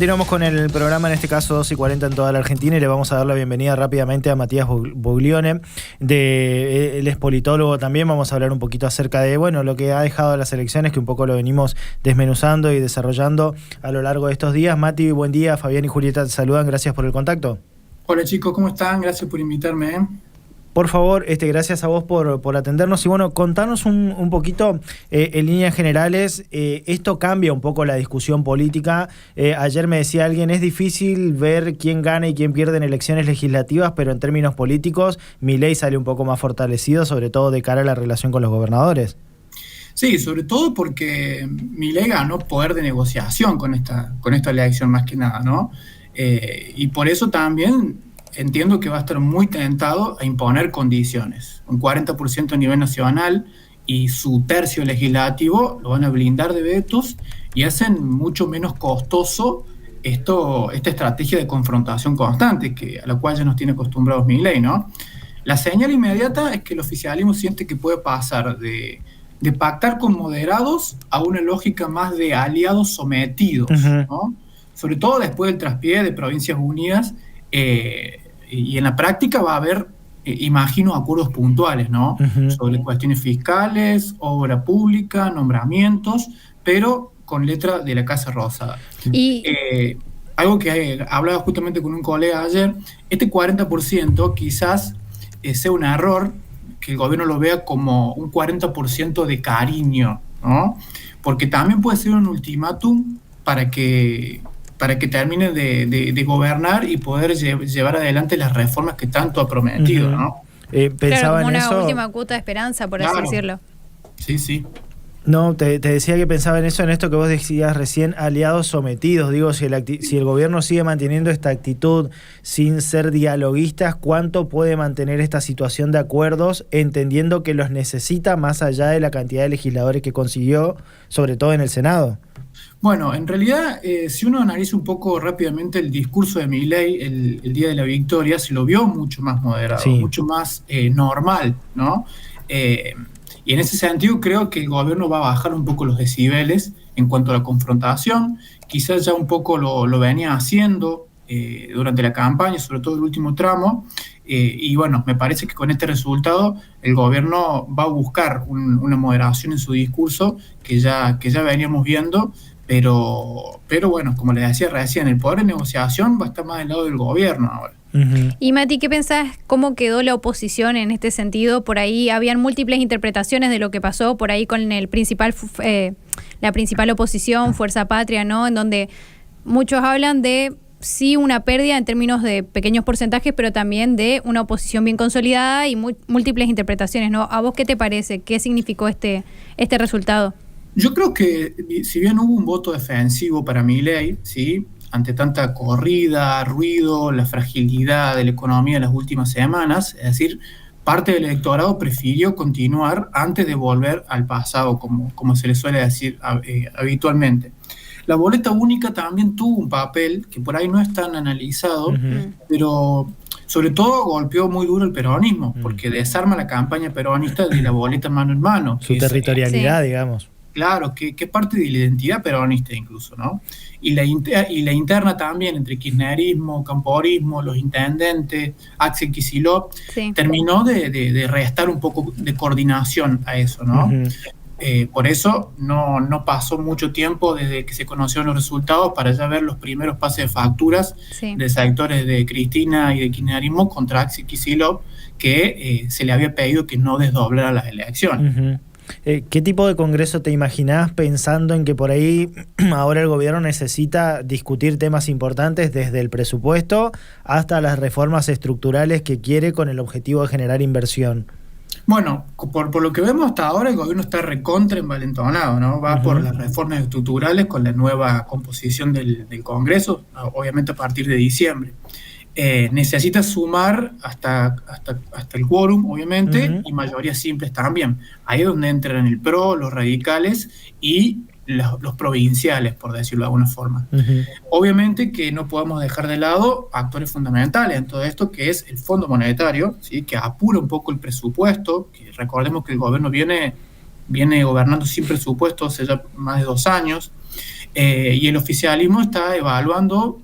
Continuamos con el programa, en este caso 2:40 en toda la Argentina, y le vamos a dar la bienvenida rápidamente a Matías Buglione, él es politólogo también. Vamos a hablar un poquito acerca de lo que ha dejado las elecciones, que un poco lo venimos desmenuzando y desarrollando a lo largo de estos días. Mati, buen día. Fabián y Julieta te saludan, gracias por el contacto. Hola chicos, ¿cómo están? Gracias por invitarme. Por favor, gracias a vos por atendernos. Y contanos un poquito, en líneas generales, esto cambia un poco la discusión política. Ayer me decía alguien, es difícil ver quién gana y quién pierde en elecciones legislativas, pero en términos políticos, Milei sale un poco más fortalecido, sobre todo de cara a la relación con los gobernadores. Sí, sobre todo porque Milei ganó poder de negociación con esta elección más que nada, ¿no? Y por eso también entiendo que va a estar muy tentado a imponer condiciones. Un 40% a nivel nacional y su tercio legislativo lo van a blindar de vetos y hacen mucho menos costoso esta estrategia de confrontación constante a la cual ya nos tiene acostumbrados Milei, ¿no? La señal inmediata es que el oficialismo siente que puede pasar de pactar con moderados a una lógica más de aliados sometidos, ¿no? Sobre todo después del traspié de Provincias Unidas. Y en la práctica va a haber, imagino, acuerdos puntuales, ¿no? Sobre cuestiones fiscales, obra pública, nombramientos, pero con letra de la Casa Rosada. Y algo que hablaba justamente con un colega ayer, este 40% quizás sea un error, que el gobierno lo vea como un 40% de cariño, ¿no? Porque también puede ser un ultimátum para que termine de gobernar y poder llevar adelante las reformas que tanto ha prometido, ¿no? Pensaba como en una última cuota de esperanza, por así decirlo. Sí, sí. No, te decía que pensaba en esto que vos decías recién, aliados sometidos. Digo, si el gobierno sigue manteniendo esta actitud sin ser dialoguistas, ¿cuánto puede mantener esta situación de acuerdos, entendiendo que los necesita más allá de la cantidad de legisladores que consiguió, sobre todo en el Senado? Bueno, en realidad, si uno analiza un poco rápidamente el discurso de Milei el día de la victoria, se lo vio mucho más moderado, sí, mucho más normal, ¿no? Y en ese sentido creo que el gobierno va a bajar un poco los decibeles en cuanto a la confrontación. Quizás ya un poco lo venía haciendo durante la campaña, sobre todo el último tramo. Y bueno, me parece que con este resultado el gobierno va a buscar una moderación en su discurso que ya veníamos viendo. Pero bueno, como les decía recién, el poder de negociación va a estar más del lado del gobierno ahora. Y Mati, ¿qué pensás? ¿Cómo quedó la oposición en este sentido? Por ahí habían múltiples interpretaciones de lo que pasó por ahí con la principal oposición, Fuerza Patria, ¿no? En donde muchos hablan de sí una pérdida en términos de pequeños porcentajes, pero también de una oposición bien consolidada y múltiples interpretaciones, ¿no? ¿A vos qué te parece? ¿Qué significó este resultado? Yo creo que si bien hubo un voto defensivo para Milei, ¿sí?, ante tanta corrida, ruido, la fragilidad de la economía en las últimas semanas, es decir, parte del electorado prefirió continuar antes de volver al pasado, como se le suele decir habitualmente. La boleta única también tuvo un papel que por ahí no es tan analizado, pero sobre todo golpeó muy duro el peronismo, porque desarma la campaña peronista de la boleta mano en mano. Su territorialidad, digamos. Claro, que es parte de la identidad peronista incluso, ¿no? Y la interna también, entre kirchnerismo, camporismo, los intendentes, Axel Kicillof, terminó de restar un poco de coordinación a eso, ¿no? Por eso no pasó mucho tiempo desde que se conocieron los resultados para ya ver los primeros pases de facturas de sectores de Cristina y de kirchnerismo contra Axel Kicillof, que se le había pedido que no desdoblara las elecciones. ¿Qué tipo de congreso te imaginás, pensando en que por ahí ahora el gobierno necesita discutir temas importantes desde el presupuesto hasta las reformas estructurales que quiere con el objetivo de generar inversión? Bueno, por lo que vemos hasta ahora, el gobierno está recontra envalentonado, ¿no? Va por las reformas estructurales con la nueva composición del Congreso, obviamente a partir de diciembre. Necesita sumar hasta el quórum, obviamente, y mayorías simples también. Ahí es donde entran el PRO, los radicales y los provinciales, por decirlo de alguna forma. Obviamente que no podemos dejar de lado actores fundamentales en todo esto, que es el Fondo Monetario, ¿sí?, que apura un poco el presupuesto, que recordemos que el gobierno viene gobernando sin presupuesto hace ya más de 2 años, Y el oficialismo está evaluando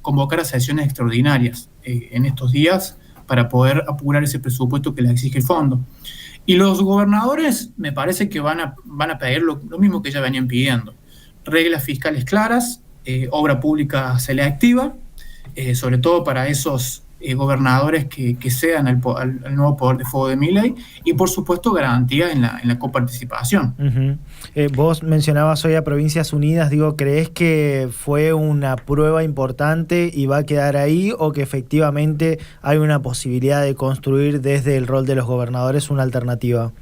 convocar a sesiones extraordinarias en estos días para poder apurar ese presupuesto que le exige el fondo. Y los gobernadores me parece que van a pedir lo mismo que ya venían pidiendo. Reglas fiscales claras, obra pública selectiva, sobre todo para esos gobernadores que cedan al nuevo poder de fuego de Milei, y por supuesto garantía en la coparticipación. Vos mencionabas hoy a Provincias Unidas, digo, ¿crees que fue una prueba importante y va a quedar ahí, o que efectivamente hay una posibilidad de construir desde el rol de los gobernadores una alternativa?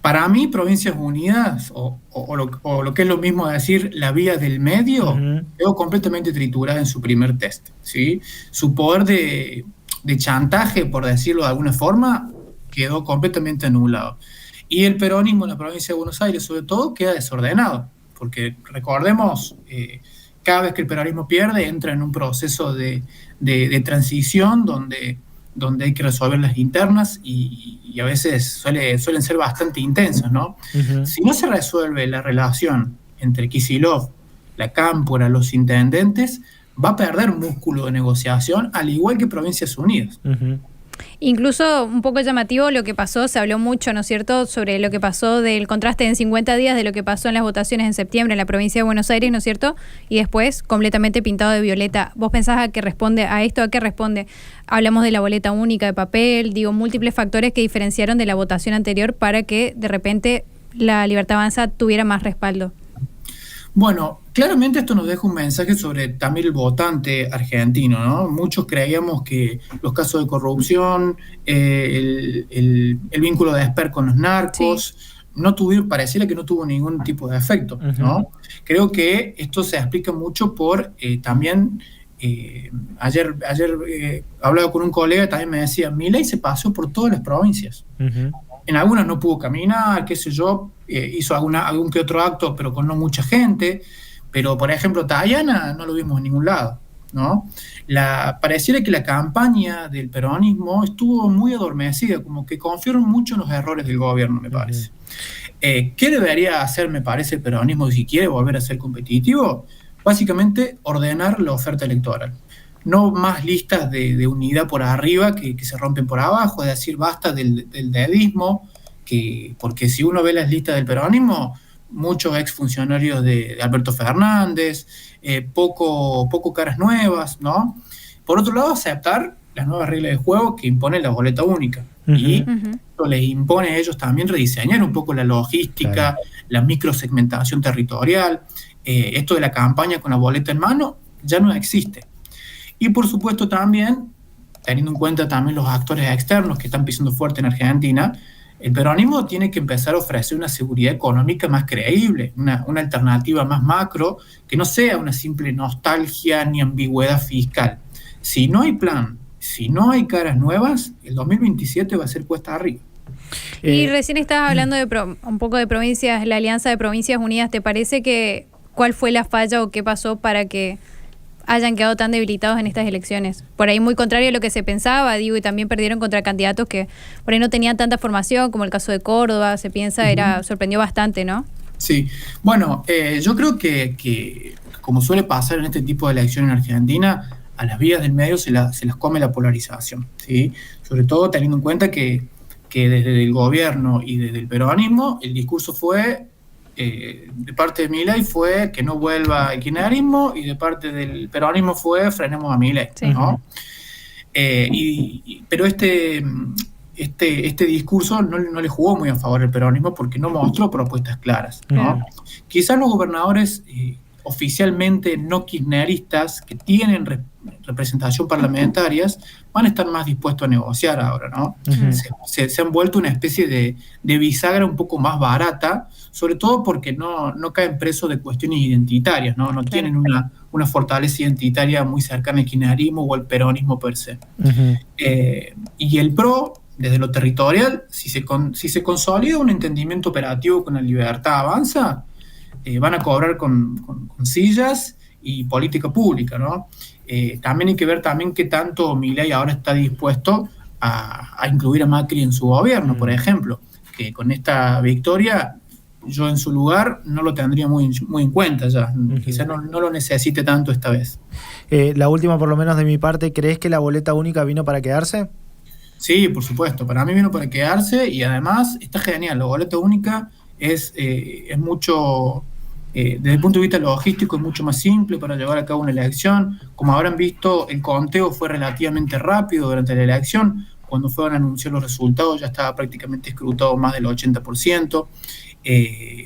Para mí, Provincias Unidas, o lo que es lo mismo decir la vía del medio, quedó completamente triturada en su primer test, ¿sí? Su poder de chantaje, por decirlo de alguna forma, quedó completamente anulado. Y el peronismo en la provincia de Buenos Aires, sobre todo, queda desordenado, porque recordemos, cada vez que el peronismo pierde, entra en un proceso de transición donde hay que resolver las internas y a veces suelen ser bastante intensas, ¿no? Si no se resuelve la relación entre Kicillof, la Cámpora, los intendentes, va a perder músculo de negociación, al igual que Provincias Unidas. Incluso un poco llamativo lo que pasó, se habló mucho, ¿no es cierto?, sobre lo que pasó del contraste en 50 días de lo que pasó en las votaciones en septiembre en la provincia de Buenos Aires, ¿no es cierto?, y después completamente pintado de violeta. ¿Vos pensás a qué responde a esto? ¿A qué responde? Hablamos de la boleta única de papel, digo, múltiples factores que diferenciaron de la votación anterior para que de repente la Libertad Avanza tuviera más respaldo. Bueno, claramente esto nos deja un mensaje sobre también el votante argentino, ¿no? Muchos creíamos que los casos de corrupción, el vínculo de Esper con los narcos, pareciera que no tuvo ningún tipo de efecto, ¿no? Creo que esto se explica mucho por también, ayer hablaba con un colega, también me decía, Milei se pasó por todas las provincias. En algunas no pudo caminar, qué sé yo, hizo algún que otro acto, pero con no mucha gente. Pero, por ejemplo, Tayana no lo vimos en ningún lado, ¿no? Pareciera que la campaña del peronismo estuvo muy adormecida, como que confiaron mucho en los errores del gobierno, me parece. ¿Qué debería hacer, me parece, el peronismo si quiere volver a ser competitivo? Básicamente, ordenar la oferta electoral. No más listas de unidad por arriba que se rompen por abajo, es decir, basta del dedismo, porque si uno ve las listas del peronismo, muchos exfuncionarios de Alberto Fernández, poco caras nuevas, ¿no? Por otro lado, aceptar las nuevas reglas de juego que impone la boleta única. Y esto les impone a ellos también rediseñar un poco la logística, la microsegmentación territorial. Esto de la campaña con la boleta en mano ya no existe. Y por supuesto también, teniendo en cuenta también los actores externos que están pisando fuerte en Argentina, el peronismo tiene que empezar a ofrecer una seguridad económica más creíble, una alternativa más macro, que no sea una simple nostalgia ni ambigüedad fiscal. Si no hay plan, si no hay caras nuevas, el 2027 va a ser cuesta arriba. Y recién estabas hablando de un poco de provincias, la alianza de Provincias Unidas. ¿Te parece que cuál fue la falla o qué pasó para que hayan quedado tan debilitados en estas elecciones? Por ahí muy contrario a lo que se pensaba, digo, y también perdieron contra candidatos que por ahí no tenían tanta formación, como el caso de Córdoba, se piensa, sorprendió bastante, ¿no? Sí, bueno, yo creo que como suele pasar en este tipo de elecciones en Argentina, a las vías del medio se las come la polarización, ¿sí? Sobre todo teniendo en cuenta que desde el gobierno y desde el peronismo el discurso fue, de parte de Milei fue que no vuelva el kirchnerismo, y de parte del peronismo fue frenemos a Milei, ¿no? Pero este discurso no le jugó muy a favor al peronismo porque no mostró propuestas claras, ¿no? Quizás los gobernadores oficialmente no kirchneristas que tienen representación parlamentarias van a estar más dispuestos a negociar ahora, ¿no? Se han vuelto una especie de bisagra un poco más barata, sobre todo porque no caen presos de cuestiones identitarias, ¿no? No tienen una fortaleza identitaria muy cercana al kirchnerismo o al peronismo per se. Y el PRO, desde lo territorial, si se consolida un entendimiento operativo con la Libertad Avanza, van a cobrar con sillas y política pública, ¿no? También hay que ver también qué tanto Milei ahora está dispuesto a incluir a Macri en su gobierno, por ejemplo, que con esta victoria yo en su lugar no lo tendría muy en cuenta ya. Quizás no lo necesite tanto esta vez. La última, por lo menos de mi parte, ¿crees que la boleta única vino para quedarse? Sí, por supuesto. Para mí vino para quedarse y además está genial. La boleta única es mucho, desde el punto de vista logístico, es mucho más simple para llevar a cabo una elección. Como habrán visto, el conteo fue relativamente rápido durante la elección. Cuando fueron a anunciar los resultados ya estaba prácticamente escrutado más del 80%.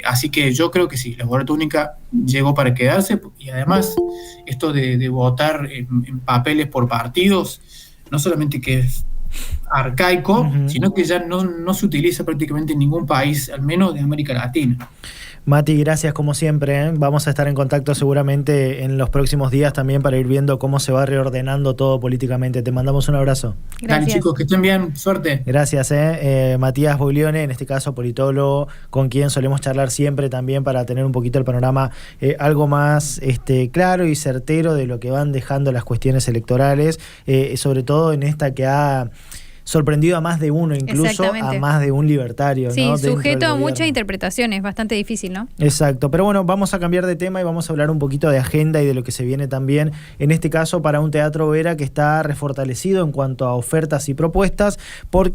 Así que yo creo que sí, la boleta única llegó para quedarse y además esto de votar en papeles por partidos, no solamente que es arcaico, sino que ya no se utiliza prácticamente en ningún país, al menos de América Latina. Mati, gracias como siempre, ¿eh? Vamos a estar en contacto seguramente en los próximos días también para ir viendo cómo se va reordenando todo políticamente. Te mandamos un abrazo. Dale, chicos, que estén bien, suerte. Gracias, Matías Buglione, en este caso politólogo, con quien solemos charlar siempre también para tener un poquito el panorama algo más claro y certero de lo que van dejando las cuestiones electorales, sobre todo en esta que ha sorprendido a más de uno, incluso a más de un libertario. Sí, ¿no? sujeto a muchas interpretaciones, bastante difícil, ¿no? Exacto, pero bueno, vamos a cambiar de tema y vamos a hablar un poquito de agenda y de lo que se viene también, en este caso para un Teatro Vera que está refortalecido en cuanto a ofertas y propuestas, porque